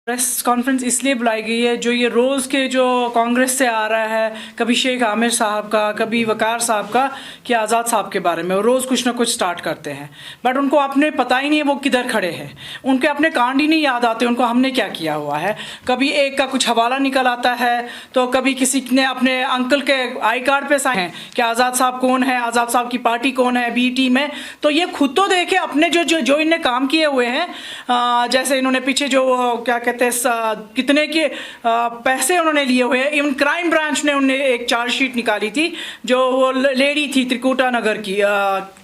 Press conference इसलिए बुलाई गई है, जो ये रोज़ के जो कांग्रेस से आ रहा है, कभी शेख आमिर साहब का, कभी वकार साहब का, कि आज़ाद साहब के बारे में रोज़ कुछ ना कुछ स्टार्ट करते हैं। बट उनको अपने पता ही नहीं है वो किधर खड़े हैं, उनके अपने कांड ही नहीं याद आते उनको हमने क्या किया हुआ है। कभी एक का कुछ हवाला निकल आता है, तो कभी किसी ने अपने अंकल के आई कार्ड पे साइन है कि आज़ाद साहब कौन है, आज़ाद साहब की पार्टी कौन है, बी टीम है। तो ये खुद तो देखे अपने जो इनने काम किए हुए हैं, जैसे इन्होंने पीछे जो क्या कितने के पैसे उन्होंने लिए हुए हैं। इवन क्राइम ब्रांच ने उन्हें एक चार्जशीट निकाली थी, जो वो लेडी थी त्रिकुटा नगर की,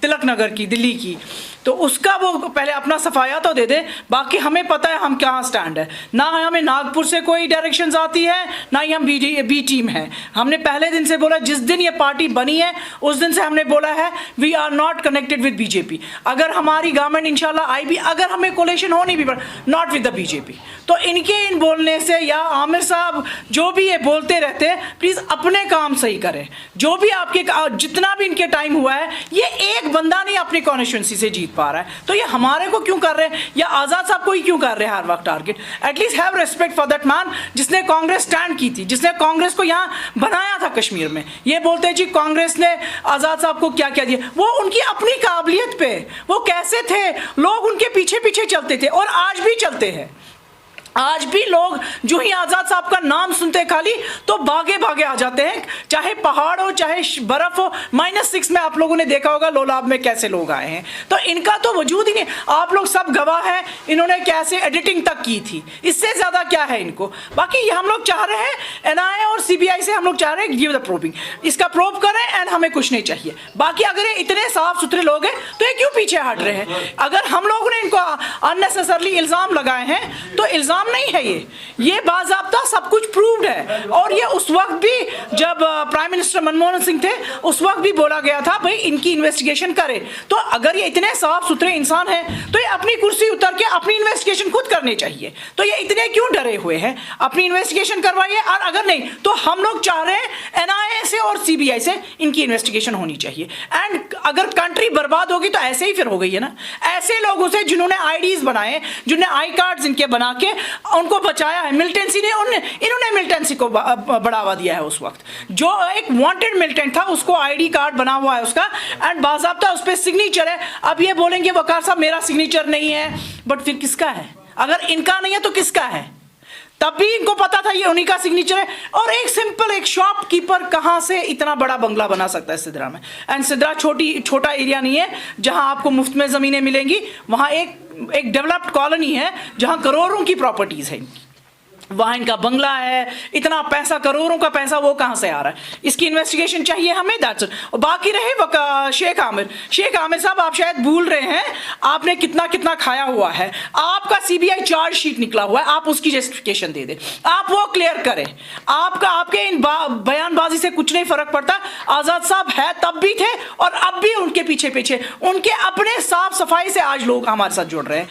तिलक नगर की, दिल्ली की, तो उसका वो पहले अपना सफाया तो दे दे। बाकी हमें पता है हम कहाँ स्टैंड है, ना हमें नागपुर से कोई डायरेक्शंस आती है, ना ही हम बी टीम है। हमने पहले दिन से बोला, जिस दिन ये पार्टी बनी है उस दिन से हमने बोला है we are not connected with BJP. अगर हमारी गवर्नमेंट इंशाल्लाह आई भी, अगर हमें कोलेशन होनी भी पड़े, नॉट विद द बीजेपी। तो इनके इन बोलने से, या आमिर साहब जो भी ये बोलते रहते हैं, प्लीज़ अपने काम सही करें। जो भी आपके जितना भी इनके टाइम हुआ है, ये एक बंदा नहीं अपनी कॉन्स्टिट्यूंसी से जीत पा रहा है, तो ये हमारे को क्यों कर रहे हैं, या आज़ाद साहब को ही क्यों कर रहे हैं हर वक्त target. At least have respect for that man जिसने कांग्रेस स्टैंड की थी, जिसने कांग्रेस को यहाँ बनाया था कश्मीर में। ये बोलते हैं जी कांग्रेस ने आज़ाद साहब को क्या क्या दिया, वो उनकी अपनी काबिलियत पे, वो कैसे थे, लोग उनके पीछे पीछे चलते थे और आज भी चलते हैं। आज भी लोग जो ही आज़ाद साहब का नाम सुनते खाली तो भागे भागे आ जाते हैं, चाहे पहाड़ हो चाहे बर्फ हो। -6 में आप लोगों ने देखा होगा लोलाब में कैसे लोग आए हैं, तो इनका तो वजूद ही नहीं। आप लोग सब गवाह हैं, इन्होंने कैसे एडिटिंग तक की थी, इससे ज़्यादा क्या है इनको। बाकी हम लोग चाह रहे हैं NIA और CBI से हम लोग चाह रहे हैं गिव द प्रोबिंग, इसका प्रोब करें एंड हमें कुछ नहीं चाहिए। बाकी अगर ये इतने साफ सुथरे लोग हैं तो ये क्यों पीछे हट रहे हैं। अगर हम लोगों ने इनको अननेसेसरली इल्ज़ाम लगाए हैं तो इल्ज़ाम नहीं है, ये बाज़ाब्ता सब कुछ प्रूव्ड है। और ये उस वक्त भी जब प्राइम मिनिस्टर मनमोहन सिंह थे, उस वक्त भी बोला गया था भाई इनकी इन्वेस्टिगेशन करें। तो अगर ये इतने साफ सुथरे इंसान हैं तो ये अपनी कुर्सी उतर के अपनी इन्वेस्टिगेशन खुद करनी चाहिए। तो ये इतने क्यों डरे हुए हैं, अपनी इन्वेस्टिगेशन करवाइए। और अगर नहीं तो हम लोग चाह रहे हैं NIA से और CBI से इनकी इन्वेस्टिगेशन होनी चाहिए। एंड अगर कंट्री बर्बाद होगी तो ऐसे ही फिर हो गई है ना, ऐसे लोगों से जिन्होंने IDs बनाए, जिन्होंने आई कार्ड्स इनके बना के उनको बचाया है। मिलिटेंसी ने इन्होंने मिलिटेंसी को बढ़ावा दिया है। उस वक्त जो एक वांटेड मिलिटेंट था उसको ID कार्ड बना हुआ है उसका, एंड बाज़ाब्ता उस पर सिग्नेचर है। अब ये बोलेंगे वकार साहब मेरा सिग्नेचर नहीं है, बट फिर किसका है? अगर इनका नहीं है तो किसका है? तब भी इनको पता था ये उन्हीं का सिग्नेचर है। और एक सिंपल एक शॉपकीपर कहाँ से इतना बड़ा बंगला बना सकता है सिद्रा में। एंड सिद्रा छोटा एरिया नहीं है जहां आपको मुफ्त में ज़मीनें मिलेंगी, वहां एक डेवलप्ड कॉलोनी है जहां करोड़ों की प्रॉपर्टीज़ है, वहाँ इनका बंगला है। इतना पैसा, करोड़ों का पैसा वो कहाँ से आ रहा है, इसकी इन्वेस्टिगेशन चाहिए हमें। That's it. और बाकी रहे शेख आमिर साहब, आप शायद भूल रहे हैं आपने कितना कितना खाया हुआ है। आपका CBI चार्जशीट निकला हुआ है, आप उसकी जस्टिफिकेशन दे दें, आप वो क्लियर करें। आपके इन बयानबाजी से कुछ नहीं फर्क पड़ता। आज़ाद साहब है तब भी थे और अब भी उनके पीछे पीछे, उनके अपने साफ सफाई से आज लोग हमारे साथ जुड़ रहे हैं।